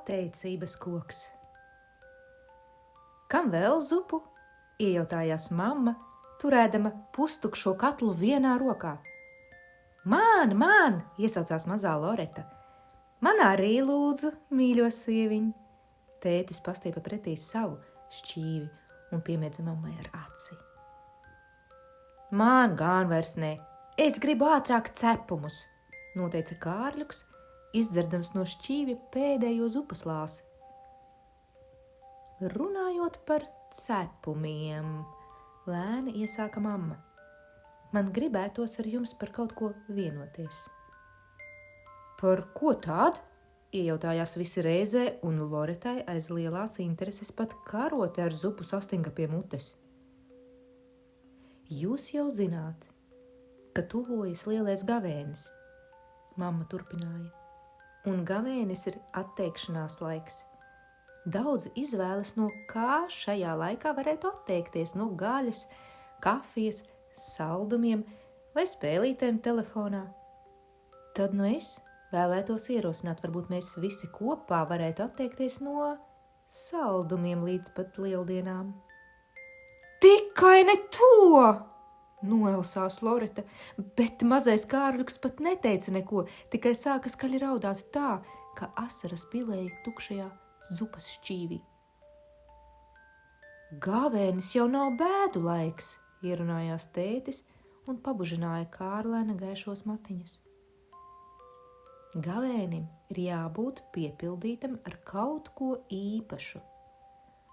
Pateicības koks. Kam vēl zupu? Iejautājās mamma, turēdama pustukšo katlu vienā rokā. Man, iesaucās mazā Loreta. Man arī lūdzu, mīļo sieviņ. Tētis pastiepa pretī savu šķīvi un piemiedza mammai ar aci. Man gan vairs ne, es gribu ātrāk cepumus, noteica Kārļuks, izdzerdams no šķīvja pēdējo zupas lāsi. Runājot par cepumiem, lēni iesāka mamma. Man gribētos ar jums par kaut ko vienoties. Par ko tād? Iejautājās visi reizē, un Loretai aiz lielās intereses pat karote ar zupu sastinga pie mutes. Jūs jau zināt, ka tuvojas lielais gavēnis, mamma turpināja, un gavēnis ir atteikšanās laiks. Daudzi izvēlas, no kā šajā laikā varētu atteikties, no gaļas, kafijas, saldumiem vai spēlītēm telefonā. Tad es vēlētos ierosināt, varbūt mēs visi kopā varētu atteikties no saldumiem līdz pat lieldienām. Tikai ne to! Noelsās Loreta, bet mazais Kārļuks pat neteica neko, tikai sāka skaļi raudāt tā, ka asaras pilēja tukšajā zupas šķīvī. Gavēnis jau nav bēdu laiks, ierunājās tētis un pabužināja Kārlēna gaišos matiņus. Gavēnim ir jābūt piepildītam ar kaut ko īpašu.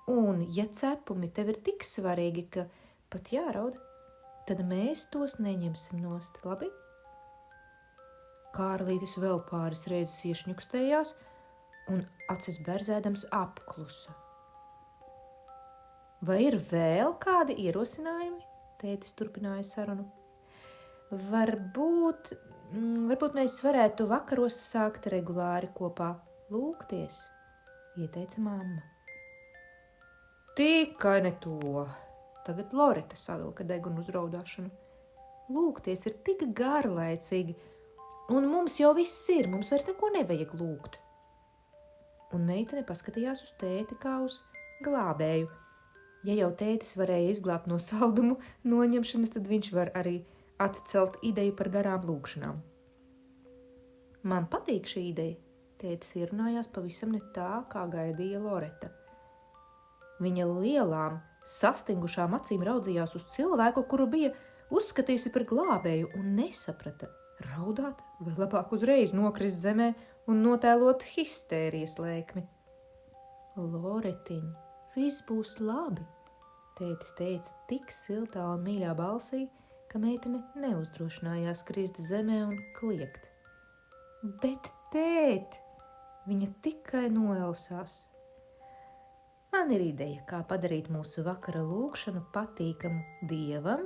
Un, ja cepumi tev ir tik svarīgi, ka pat jāraud, tad mēs tos neņemsim nost, labi? Kārlītis vēl pāris reizes iešņukstējās un acis berzēdams apklusa. Vai ir vēl kādi ierosinājumi? Tētis turpināja sarunu. Varbūt mēs varētu vakaros sākt regulāri kopā lūgties, ieteica mamma. Tikai ne to. Tagad Loreta savilka degunu uz raudāšanu. Lūgties ir tik garlaicīgi, un mums jau viss ir, mums vairs neko nevajag lūgt. Un meitene paskatījās uz tēti kā uz glābēju. Ja jau tētis varēja izglābt no saldumu noņemšanas, tad viņš var arī atcelt ideju par garām lūgšanām. Man patīk šī ideja, tētis ierunājās pavisam ne tā, kā gaidīja Loreta. Viņa lielām, sastingušām acīm raudzījās uz cilvēku, kuru bija uzskatījusi par glābēju un nesaprata. Raudāt vai labāk uzreiz nokrist zemē un notēlot histērijas lēkmi. Loretiņ, viss būs labi, tētis teica tik siltā un mīļā balsī, ka meitene neuzdrošinājās krist zemē un kliegt. Bet tēt, viņa tikai noelsās. Man ir ideja, kā padarīt mūsu vakara lūgšanu patīkamu Dievam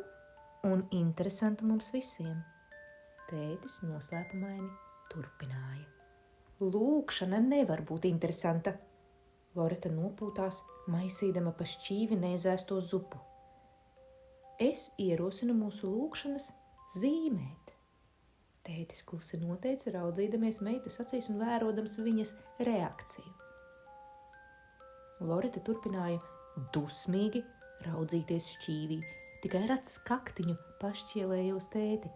un interesantu mums visiem. Tētis noslēpumaini turpināja. Lūgšana nevar būt interesanta. Loreta nopūtās, maisīdama pa šķīvi neizēsto zupu. Es ierosinu mūsu lūgšanas zīmēt. Tētis klusi noteica, raudzīdamies meitas acīs un vērodams viņas reakciju. Loreta turpināja dusmīgi raudzīties šķīvī, tikai ar acu skaktiņu pašķielēja uz tēti.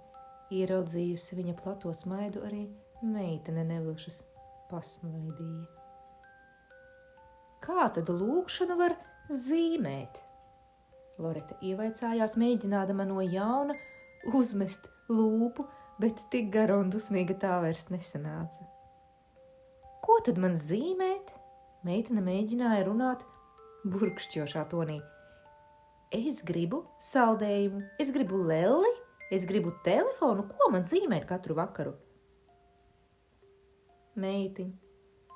Ieraudzījusi viņa plato smaidu, arī meitene nevilšas pasmaidīja. Kā tad lūgšanu var zīmēt? Loreta ievaicājās, mēģinādama no jauna uzmest lūpu, bet tik gara un dusmīga tā vairs nesanāca. Ko tad man zīmēt? Meitene mēģināja runāt burkšķošā tonī. Es gribu saldējumu, es gribu lelli, es gribu telefonu, ko man zīmēt katru vakaru? Meitiņ,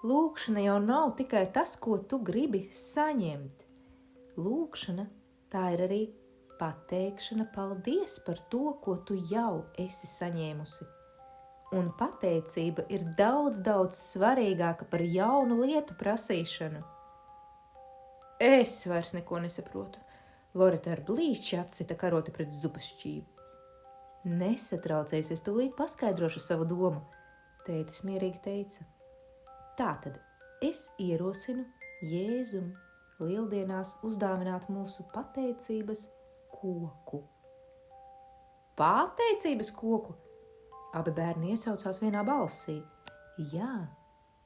lūgšana jau nav tikai tas, ko tu gribi saņemt. Lūgšana, tā ir arī pateikšana paldies par to, ko tu jau esi saņēmusi. Un pateicība ir daudz svarīgāka par jaunu lietu prasīšanu. Es vairs neko nesaprotu. Loreta ar blīšķi atsita karoti pret zupas šķīvi. Nesatraucies, es tūlīt paskaidrošu savu domu, tētis mierīgi teica. Tātad, es ierosinu Jēzum lieldienās uzdāvināt mūsu pateicības koku. Pateicības koku? Abi bērni iesaucās vienā balsī. Jā,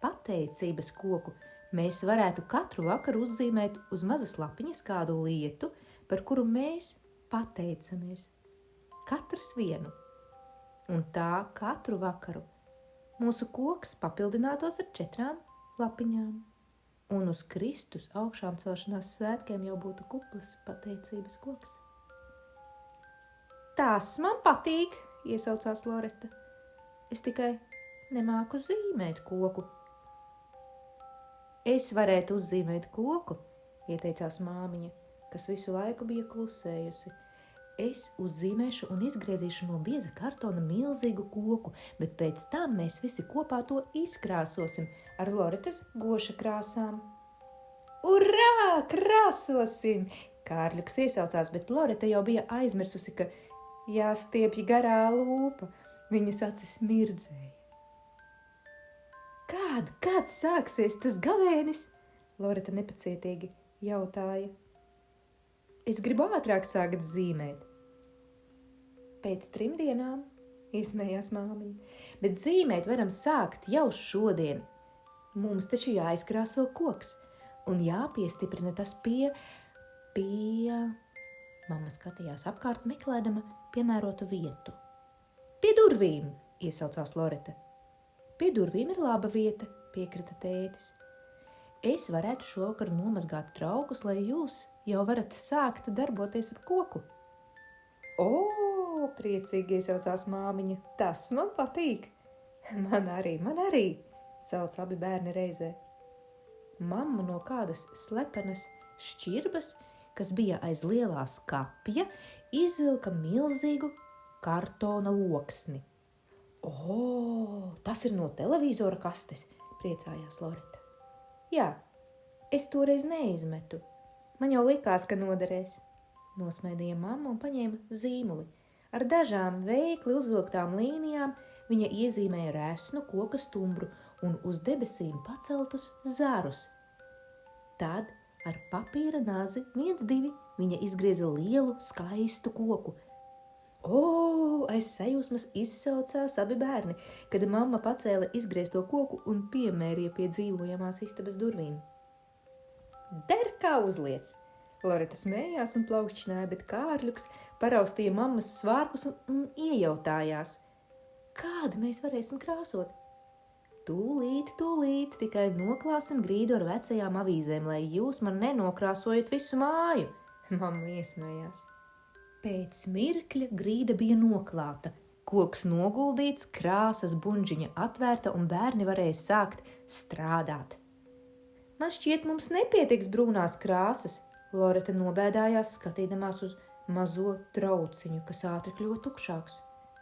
pateicības koku. Mēs varētu katru vakaru uzzīmēt uz mazas lapiņas kādu lietu, par kuru mēs pateicamies. Katrs vienu. Un tā katru vakaru mūsu koks papildinātos ar 4 lapiņām. Un uz Kristus augšām celšanās svētkiem jau būtu kuplas pateicības koks. Tas man patīk, iesaucās Loreta. Es tikai nemāku zīmēt koku. Es varētu uzzīmēt koku, ieteicās māmiņa, kas visu laiku bija klusējusi. Es uzzīmēšu un izgriezīšu no bieza kartona milzīgu koku, bet pēc tam mēs visi kopā to izkrāsosim ar Loretas goša krāsām. Urā, krāsosim! Kārļuks iesaucās, bet Loreta jau bija aizmirsusi, ka jāstiepj garā lūpa. Viņas acis mirdzēja. Kad sāksies tas gavēnis? Loreta nepacietīgi jautāja. Es gribu ātrāk sākt zīmēt. Pēc 3 dienām, iesmējās māmiņa, bet zīmēt varam sākt jau šodien. Mums taču jāizkrāso koks un jāpiestiprina tas pie... Mamma skatījās apkārt meklēdama piemērotu vietu. Pie durvīm, iesaucās Loreta. Pie durvīm ir laba vieta, piekrita tētis. Es varētu šovakar nomazgāt traukus, lai jūs jau varat sākt darboties ar koku. O, priecīgi iesaucās māmiņa, tas man patīk. Man arī, sauc abi bērni reizē. Mamma no kādas slepenas šķirbas, kas bija aiz lielā skapja, izvilka milzīgu kartona loksni. O, tas ir no televizora kastes, priecājās Loreta. Jā, es toreiz neizmetu. Man jau likās, ka noderēs. Nosmaidīja mamma un paņēma zīmuli. Ar dažām veikli uzvilktām līnijām viņa iezīmēja resnu koka stumbru un uz debesīm paceltus zarus. Tad ar papīra nazi 1, 2 viņa izgrieza lielu, skaistu koku. O, aiz sajūsmas izsaucās abi bērni, kad mamma pacēla izgriezto koku un piemērīja pie dzīvojamās istabas durvīm. Der kā uzliec! Loreta smējās un plaukšķināja, bet Kārļuks paraustīja mammas svārkus un iejautājās. Kādi mēs varēsim krāsot? Tūlīt, tikai noklāsim grīdu ar vecajām avīzēm, lai jūs man nenokrāsojat visu māju, mamma iesmējās. Pēc mirkļa grīda bija noklāta, koks noguldīts, krāsas buņģiņa atvērta un bērni varēja sākt strādāt. Man šķiet, mums nepietiks brūnās krāsas, Loreta nobēdājās, skatīdamās uz mazo trauciņu, kas ātri kļuva tukšāks.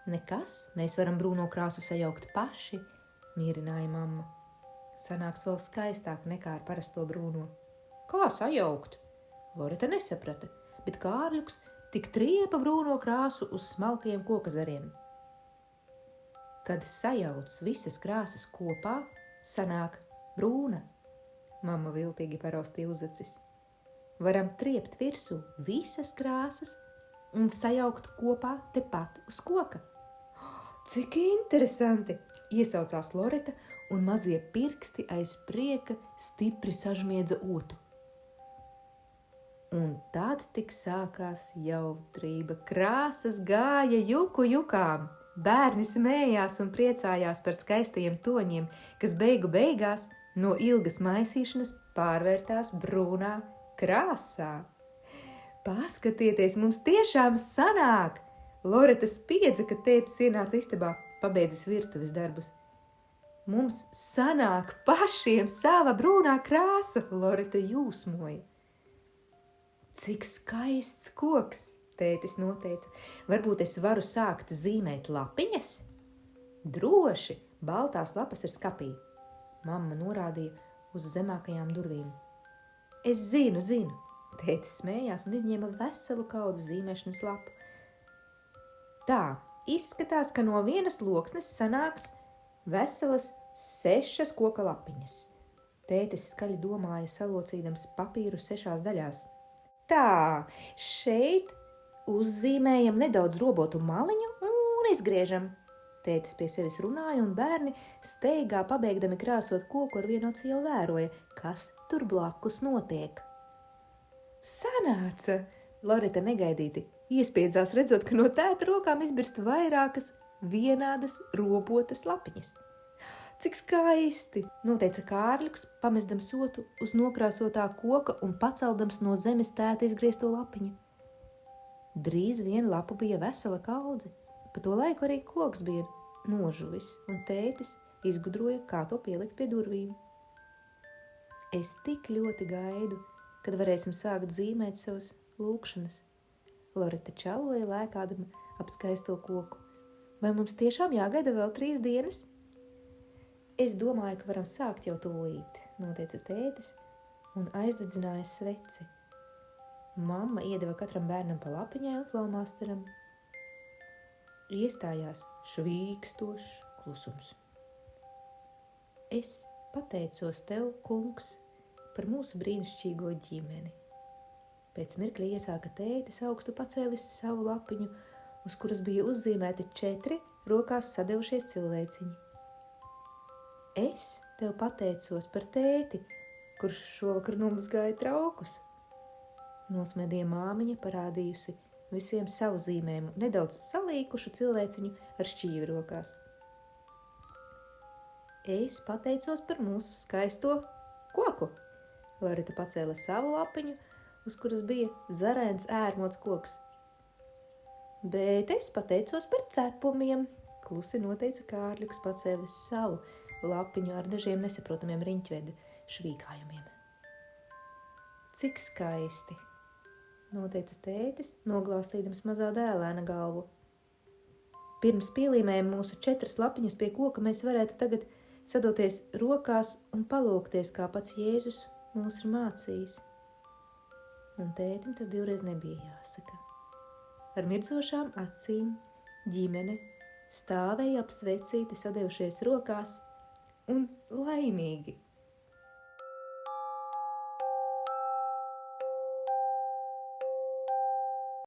Nekas, mēs varam brūno krāsu sajaukt paši, mierināja mamma. Sanāks vēl skaistāk nekā ar parasto brūno. Kā sajaukt? Loreta nesaprata, bet Kārļuks tik triepa brūno krāsu uz smalkajiem koka zariem. Kad sajauc visas krāsas kopā, sanāk brūna, mamma viltīgi paraustīja uz acis. Varam triept virsū visas krāsas un sajaukt kopā tepat uz koka. Cik interesanti! Iesaucās Loreta un mazie pirksti aiz prieka stipri sažmiedza otu. Un tad tik sākās jautrība. Krāsas gāja juku jukām. Bērni smējās un priecājās par skaistajiem toņiem, kas beigu beigās no ilgas maisīšanas pārvērtās brūnā krāsā. Paskatieties, mums tiešām sanāk! Loreta spiedza, kad tētis ienāca istabā, pabeidzis virtuves darbus. Mums sanāk pašiem sava brūnā krāsa, Loreta jūsmoja. Cik skaists koks, tētis noteica. Varbūt es varu sākt zīmēt lapiņas? Droši, baltās lapas ir skapī. Mamma norādīja uz zemākajām durvīm. Es zinu. Tētis smējās un izņēma veselu kaudzi zīmēšanas lapu. Tā, izskatās, ka no vienas loksnes sanāks veselas 6 koka lapiņas. Tētis skaļi domāja, salocīdams papīru 6 daļās. Tā, šeit uzzīmējam nedaudz robotu maliņu un izgriežam. Tētis pie sevis runāja, un bērni steigā pabeigdami krāsot koku ar vienu aci jau vēroja, kas tur blakus notiek. Sanāca! Loreta negaidīti iespiedzās, redzot, ka no tēta rokām izbirst vairākas vienādas robotas lapiņas. Cik skaisti, noteica Kārļuks, pamestams sotu uz nokrāsotā koka un paceldams no zemes tēta izgriezto lapiņu. Drīz vien lapu bija vesela kaudze, pa to laiku arī koks bija nožuvis, un tētis izgudroja, kā to pielikt pie durvīm. Es tik ļoti gaidu, kad varēsim sākt zīmēt savas lūkšanas. Loreta čaloja, lēkādama ap skaisto koku. Vai mums tiešām jāgaida vēl 3 dienas? Es domāju, ka varam sākt jau tūlīt, noteica tētis un aizdedzināja sveci. Mamma iedeva katram bērnam pa lapiņai un flomāsteram. Iestājās švīkstošs klusums. Es pateicos tev, kungs, par mūsu brīnišķīgo ģimeni. Pēc mirkļa iesāka tētis augstu pacēlis savu lapiņu, uz kuras bija uzzīmēti 4 rokās sadevušies cilvēciņi. Es tev pateicos par tēti, kurš šovakar nomazgāja traukus. Nosmēdīja māmiņa parādījusi visiem savu zīmējumu, nedaudz salīkušu cilvēciņu ar šķīvi rokās. Es pateicos par mūsu skaisto koku. Loreta pacēla savu lapiņu, uz kuras bija zarēns ērmots koks. Bet es pateicos par cepumiem, klusi noteica Kārļuks, pacēlis savu lapiņu ar dažiem nesaprotamiem riņķveida švīkājumiem. Cik skaisti, noteica tētis, noglāstīdams mazā dēlēna galvu. Pirms pielīmējam mūsu 4 lapiņas pie koka, mēs varētu tagad sadoties rokās un palūgties, kā pats Jēzus mūs ir mācījis. Un tētim tas 2 reiz nebija jāsaka. Ar mirdzošām acīm ģimene stāvēja ap svecīti sadevušies rokās un laimīgi